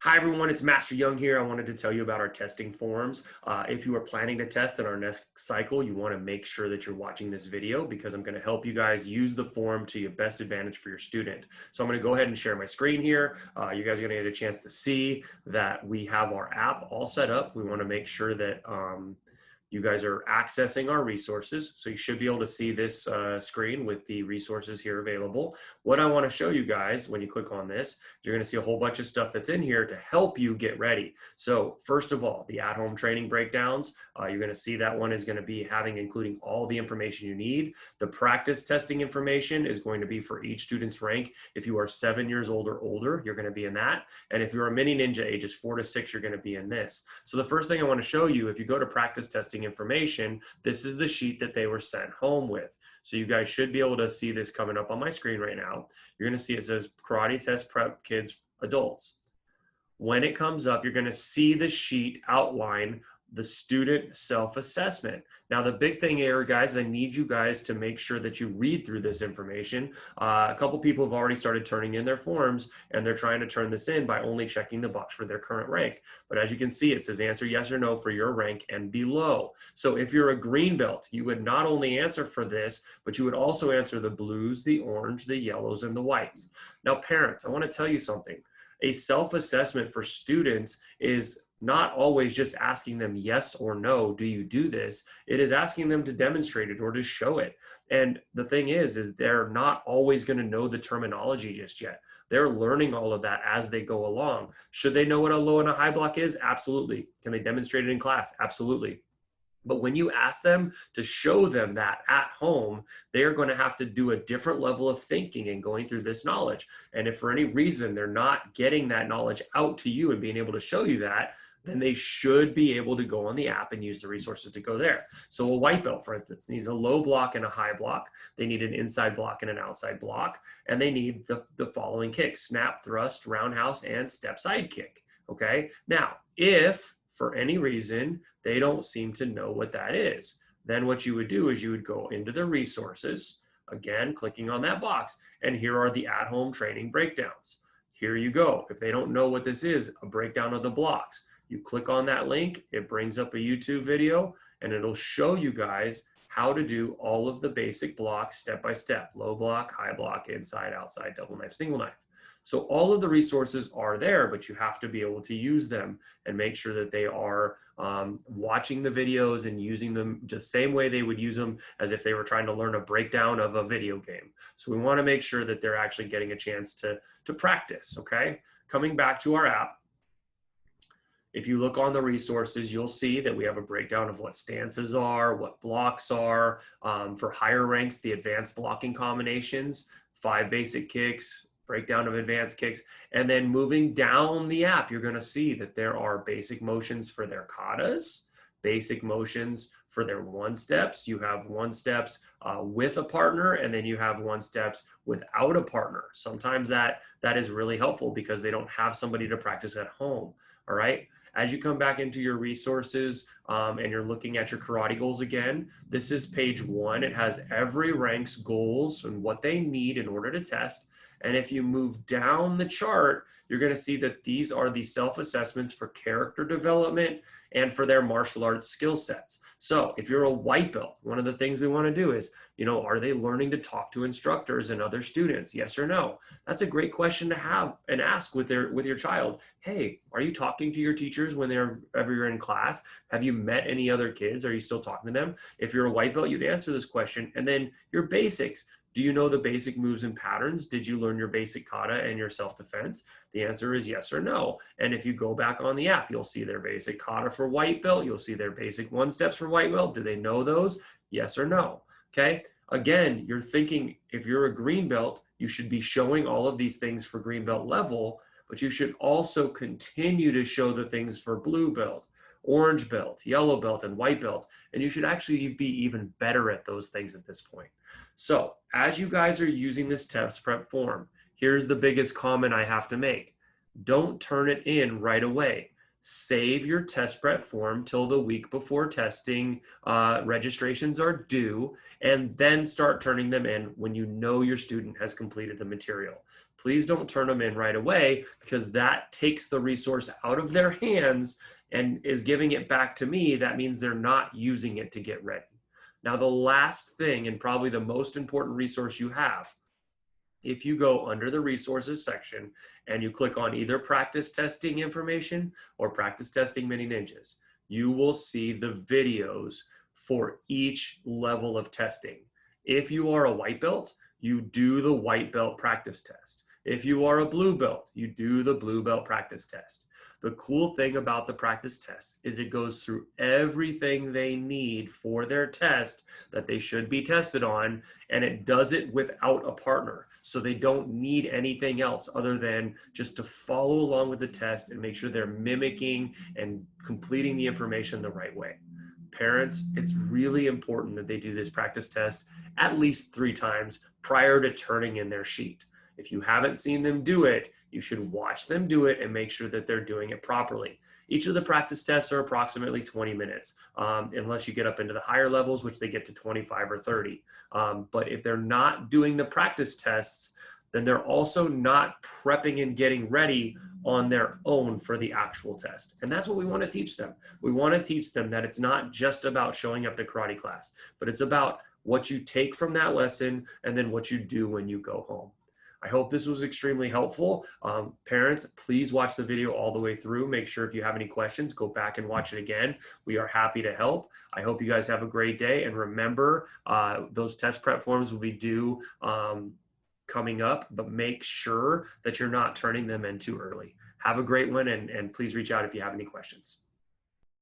Hi everyone, it's Master Young here. I wanted to tell you about our testing forums. If you are planning to test in our next cycle, you want to make sure that you're watching this video because I'm going to help you guys use the forum to your best advantage for your student. So I'm going to go ahead and share my screen here. You guys are going to get a chance to see that we have our app all set up. We want to make sure that you guys are accessing our resources. So you should be able to see this screen with the resources here available. What I want to show you guys when you click on this, you're going to see a whole bunch of stuff that's in here to help you get ready. So first of all, the at-home training breakdowns, you're going to see that one is going to be including all the information you need. The practice testing information is going to be for each student's rank. If you are 7 years old or older, you're going to be in that. And if you're a mini ninja ages 4 to 6, you're going to be in this. So the first thing I want to show you, if you go to practice testing information, this is the sheet that they were sent home with. So you guys should be able to see this coming up on my screen right now. You're going to see it says Karate Test Prep Kids Adults. When it comes up, you're going to see the sheet outline the student self-assessment. Now, the big thing here, guys, I need you guys to make sure that you read through this information. A couple people have already started turning in their forms, and they're trying to turn this in by only checking the box for their current rank. But as you can see, it says answer yes or no for your rank and below. So if you're a green belt, you would not only answer for this, but you would also answer the blues, the orange, the yellows, and the whites. Now, parents, I want to tell you something. A self-assessment for students is not always just asking them yes or no, do you do this? It is asking them to demonstrate it or to show it. And the thing is they're not always going to know the terminology just yet. They're learning all of that as they go along. Should they know what a low and a high block is? Absolutely. Can they demonstrate it in class? Absolutely. But when you ask them to show them that at home, they are going to have to do a different level of thinking and going through this knowledge. And if for any reason they're not getting that knowledge out to you and being able to show you that, then they should be able to go on the app and use the resources to go there. So a white belt, for instance, needs a low block and a high block. They need an inside block and an outside block. And they need the following kicks: snap, thrust, roundhouse, and step side kick. Okay. Now, if for any reason they don't seem to know what that is, then what you would do is you would go into the resources, again, clicking on that box, and here are the at-home training breakdowns. Here you go. If they don't know what this is, a breakdown of the blocks, you click on that link, it brings up a YouTube video, and it'll show you guys how to do all of the basic blocks step by step: low block, high block, inside, outside, double knife, single knife. So all of the resources are there, but you have to be able to use them and make sure that they are watching the videos and using them the same way they would use them as if they were trying to learn a breakdown of a video game. So we want to make sure that they're actually getting a chance to practice, okay? Coming back to our app, if you look on the resources, you'll see that we have a breakdown of what stances are, what blocks are. For higher ranks, the advanced blocking combinations, 5 basic kicks, breakdown of advanced kicks. And then moving down the app, you're going to see that there are basic motions for their katas, basic motions for their one steps. You have one steps with a partner, and then you have one steps without a partner. Sometimes that is really helpful because they don't have somebody to practice at home. All right. As you come back into your resources and you're looking at your karate goals again, this is page 1. It has every rank's goals and what they need in order to test. And if you move down the chart, you're going to see that these are the self-assessments for character development and for their martial arts skill sets. So if you're a white belt, one of the things we want to do is, are they learning to talk to instructors and other students? Yes or no? That's a great question to have and ask with your child. Hey, are you talking to your teachers whenever you're in class? Have you met any other kids? Are you still talking to them? If you're a white belt, you'd answer this question. And then your basics. Do you know the basic moves and patterns? Did you learn your basic kata and your self-defense? The answer is yes or no. And if you go back on the app, you'll see their basic kata for white belt. You'll see their basic one steps for white belt. Do they know those? Yes or no? Okay. Again, you're thinking if you're a green belt, you should be showing all of these things for green belt level, but you should also continue to show the things for blue belt, orange belt, yellow belt, and white belt. And you should actually be even better at those things at this point. So as you guys are using this test prep form, here's the biggest comment I have to make. Don't turn it in right away. Save your test prep form till the week before testing registrations are due, and then start turning them in when you know your student has completed the material. please don't turn them in right away, because that takes the resource out of their hands and is giving it back to me. That means they're not using it to get ready. Now, the last thing, and probably the most important resource you have, if you go under the resources section and you click on either practice testing information or practice testing mini ninjas, you will see the videos for each level of testing. If you are a white belt, you do the white belt practice test. If you are a blue belt, you do the blue belt practice test. The cool thing about the practice test is it goes through everything they need for their test that they should be tested on, and it does it without a partner. So they don't need anything else other than just to follow along with the test and make sure they're mimicking and completing the information the right way. Parents, it's really important that they do this practice test at least 3 times prior to turning in their sheet. If you haven't seen them do it, you should watch them do it and make sure that they're doing it properly. Each of the practice tests are approximately 20 minutes, unless you get up into the higher levels, which they get to 25 or 30. But if they're not doing the practice tests, then they're also not prepping and getting ready on their own for the actual test. And that's what we want to teach them. We want to teach them that it's not just about showing up to karate class, but it's about what you take from that lesson and then what you do when you go home. I hope this was extremely helpful. Parents, please watch the video all the way through. Make sure if you have any questions, go back and watch it again. We are happy to help. I hope you guys have a great day. And remember, those test prep forms will be due coming up, but make sure that you're not turning them in too early. Have a great one, and please reach out if you have any questions.